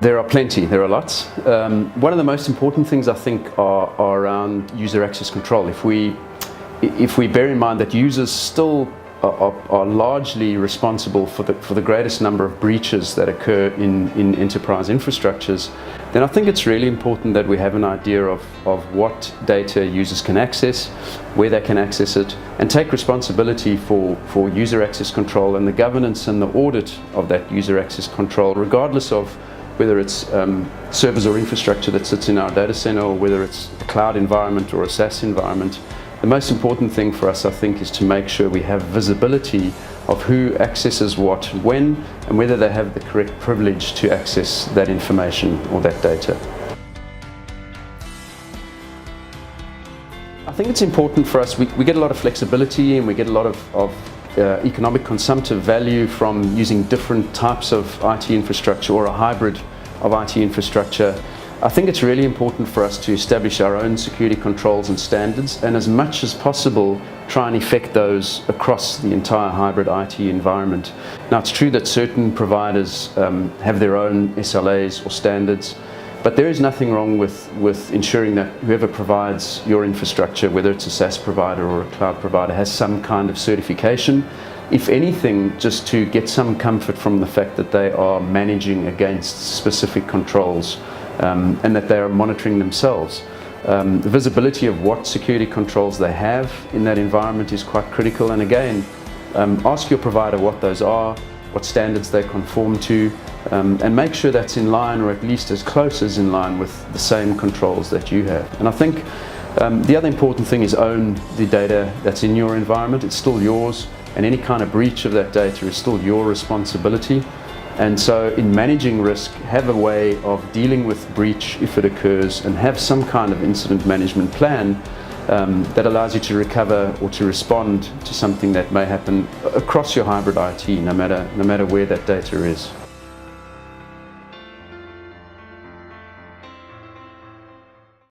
There are plenty, there are lots. One of the most important things I think are around user access control. If we bear in mind that users still are largely responsible for the greatest number of breaches that occur in enterprise infrastructures, then I think it's really important that we have an idea of what data users can access, where they can access it, and take responsibility for user access control and the governance and the audit of that user access control, regardless of whether it's servers or infrastructure that sits in our data center, or whether it's a cloud environment or a SaaS environment. The most important thing for us, I think, is to make sure we have visibility of who accesses what, when, and whether they have the correct privilege to access that information or that data. I think it's important for us, we get a lot of flexibility and we get a lot of economic consumptive value from using different types of IT infrastructure or a hybrid of IT infrastructure. I think it's really important for us to establish our own security controls and standards, and as much as possible try and effect those across the entire hybrid IT environment. Now, it's true that certain providers have their own SLAs or standards, but there is nothing wrong with ensuring that whoever provides your infrastructure, whether it's a SaaS provider or a cloud provider, has some kind of certification. If anything, just to get some comfort from the fact that they are managing against specific controls. And that they are monitoring themselves. The visibility of what security controls they have in that environment is quite critical, and again, ask your provider what those are, what standards they conform to, and make sure that's in line, or at least as close as in line, with the same controls that you have. And I think the other important thing is own the data that's in your environment. It's still yours, and any kind of breach of that data is still your responsibility. And so in managing risk, have a way of dealing with breach if it occurs, and have some kind of incident management plan that allows you to recover or to respond to something that may happen across your hybrid IT, no matter where that data is.